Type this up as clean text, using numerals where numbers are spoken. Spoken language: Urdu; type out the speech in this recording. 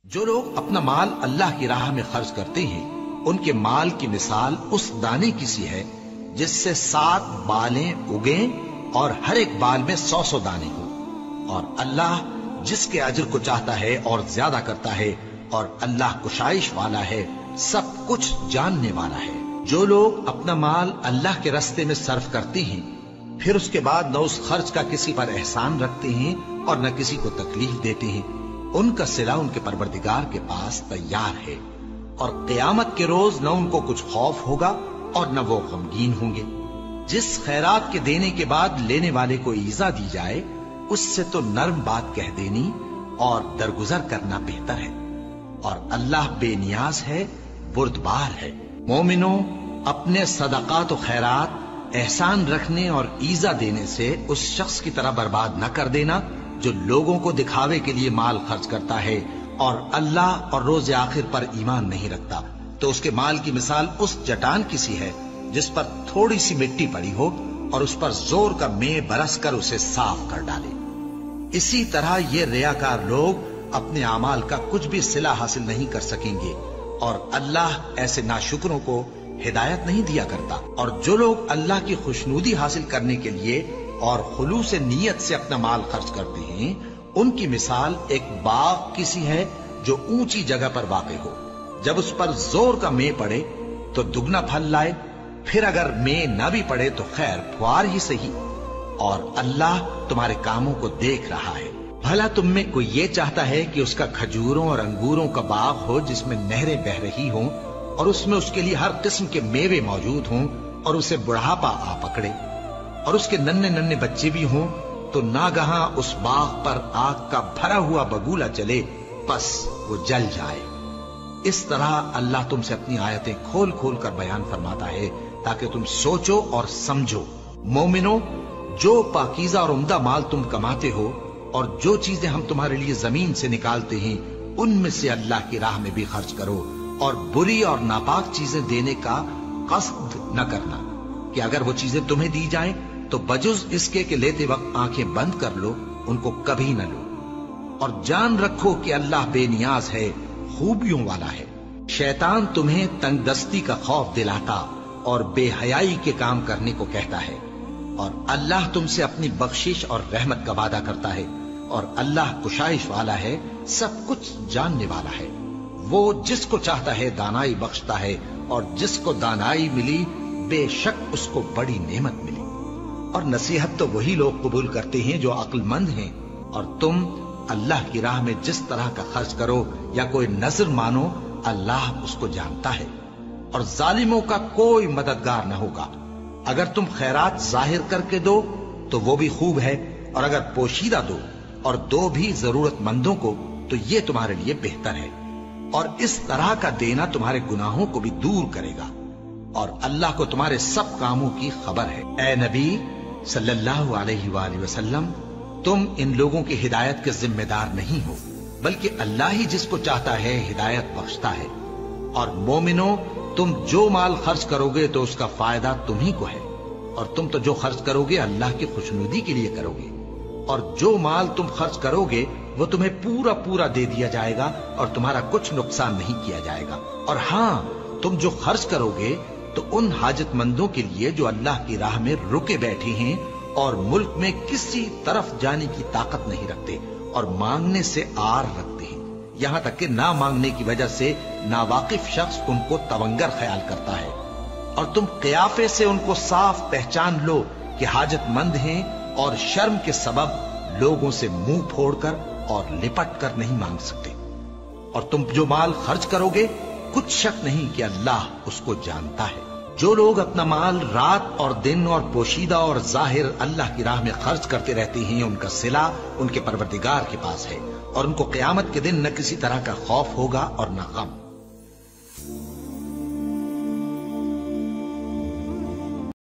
جو لوگ اپنا مال اللہ کی راہ میں خرچ کرتے ہیں ان کے مال کی مثال اس دانے کی سی ہے جس سے 7 بالیں اگیں اور ہر ایک بال میں 100 دانے ہوں، اور اللہ جس کے اجر کو چاہتا ہے اور زیادہ کرتا ہے، اور اللہ کشائش والا ہے، سب کچھ جاننے والا ہے۔ جو لوگ اپنا مال اللہ کے راستے میں صرف کرتے ہیں پھر اس کے بعد نہ اس خرچ کا کسی پر احسان رکھتے ہیں اور نہ کسی کو تکلیف دیتے ہیں، ان کا صلہ ان کے پروردگار کے پاس تیار ہے، اور قیامت کے روز نہ ان کو کچھ خوف ہوگا اور نہ وہ غمگین ہوں گے۔ جس خیرات کے دینے کے بعد لینے والے کو ایذا دی جائے اس سے تو نرم بات کہہ دینی اور درگزر کرنا بہتر ہے، اور اللہ بے نیاز ہے، بردبار ہے۔ مومنوں، اپنے صدقات و خیرات احسان رکھنے اور ایذا دینے سے اس شخص کی طرح برباد نہ کر دینا جو لوگوں کو دکھاوے کے لیے مال خرچ کرتا ہے اور اللہ اور روز آخر پر ایمان نہیں رکھتا، تو اس کے مال کی مثال اس چٹان کی سی ہے جس پر تھوڑی سی مٹی پڑی ہو اور اس پر زور کا مے برس کر اسے صاف کر ڈالے۔ اسی طرح یہ ریاکار لوگ اپنے اعمال کا کچھ بھی صلہ حاصل نہیں کر سکیں گے، اور اللہ ایسے ناشکروں کو ہدایت نہیں دیا کرتا۔ اور جو لوگ اللہ کی خوشنودی حاصل کرنے کے لیے اور خلوص نیت سے اپنا مال خرچ کرتے ہیں ان کی مثال ایک باغ کی سی ہے جو اونچی جگہ پر واقع ہو، جب اس پر زور کا مے پڑے تو دگنا پھل لائے، پھر اگر مے نہ بھی پڑے تو خیر پھوار ہی صحیح، اور اللہ تمہارے کاموں کو دیکھ رہا ہے۔ بھلا تم میں کوئی یہ چاہتا ہے کہ اس کا کھجوروں اور انگوروں کا باغ ہو جس میں نہریں بہ رہی ہوں اور اس میں اس کے لیے ہر قسم کے میوے موجود ہوں، اور اسے بڑھاپا آ پکڑے اور اس کے ننھے ننھے بچے بھی ہوں، تو ناگہاں اس باغ پر آگ کا بھرا ہوا بگولا چلے، پس وہ جل جائے۔ اس طرح اللہ تم سے اپنی آیتیں کھول کھول کر بیان فرماتا ہے تاکہ تم سوچو اور سمجھو۔ مومنو، جو پاکیزہ اور عمدہ مال تم کماتے ہو اور جو چیزیں ہم تمہارے لیے زمین سے نکالتے ہیں ان میں سے اللہ کی راہ میں بھی خرچ کرو، اور بری اور ناپاک چیزیں دینے کا قصد نہ کرنا کہ اگر وہ چیزیں تمہیں دی جائیں تو بجز اس کے کہ لیتے وقت آنکھیں بند کر لو، ان کو کبھی نہ لو، اور جان رکھو کہ اللہ بے نیاز ہے، خوبیوں والا ہے۔ شیطان تمہیں تنگ دستی کا خوف دلاتا اور بے حیائی کے کام کرنے کو کہتا ہے، اور اللہ تم سے اپنی بخشش اور رحمت کا وعدہ کرتا ہے، اور اللہ کشائش والا ہے، سب کچھ جاننے والا ہے۔ وہ جس کو چاہتا ہے دانائی بخشتا ہے، اور جس کو دانائی ملی بے شک اس کو بڑی نعمت ملی۔ اور نصیحت تو وہی لوگ قبول کرتے ہیں جو عقل مند ہیں، اور تم اللہ کی راہ میں جس طرح کا خرچ کرو یا کوئی نذر مانو اللہ اس کو جانتا ہے، اور ظالموں کا کوئی مددگار نہ ہوگا۔ اگر تم خیرات ظاہر کر کے دو تو وہ بھی خوب ہے، اور اگر پوشیدہ دو اور دو بھی ضرورت مندوں کو تو یہ تمہارے لیے بہتر ہے، اور اس طرح کا دینا تمہارے گناہوں کو بھی دور کرے گا، اور اللہ کو تمہارے سب کاموں کی خبر ہے۔ اے نبی صلی اللہ علیہ وآلہ وسلم، تم ان لوگوں کی ہدایت کے ذمہ دار نہیں ہو، بلکہ اللہ ہی جس کو چاہتا ہے ہدایت بخشتا ہے۔ اور مومنو، تم جو مال خرچ کرو گے تو اس کا فائدہ تمہیں کو ہے، اور تم تو جو خرچ کرو گے اللہ کی خوشنودی کے لیے کرو گے، اور جو مال تم خرچ کرو گے وہ تمہیں پورا پورا دے دیا جائے گا اور تمہارا کچھ نقصان نہیں کیا جائے گا۔ اور ہاں، تم جو خرچ کرو گے تو ان حاجت مندوں کے لیے جو اللہ کی راہ میں رکے بیٹھے ہیں اور ملک میں کسی طرف جانے کی طاقت نہیں رکھتے اور مانگنے سے آر رکھتے ہیں، یہاں تک کہ نہ مانگنے کی وجہ سے ناواقف شخص ان کو تونگر خیال کرتا ہے، اور تم قیافے سے ان کو صاف پہچان لو کہ حاجت مند ہیں، اور شرم کے سبب لوگوں سے منہ پھوڑ کر اور لپٹ کر نہیں مانگ سکتے۔ اور تم جو مال خرچ کرو گے کچھ شک نہیں کہ اللہ اس کو جانتا ہے۔ جو لوگ اپنا مال رات اور دن اور پوشیدہ اور ظاہر اللہ کی راہ میں خرچ کرتے رہتے ہیں ان کا صلہ ان کے پروردگار کے پاس ہے، اور ان کو قیامت کے دن نہ کسی طرح کا خوف ہوگا اور نہ غم۔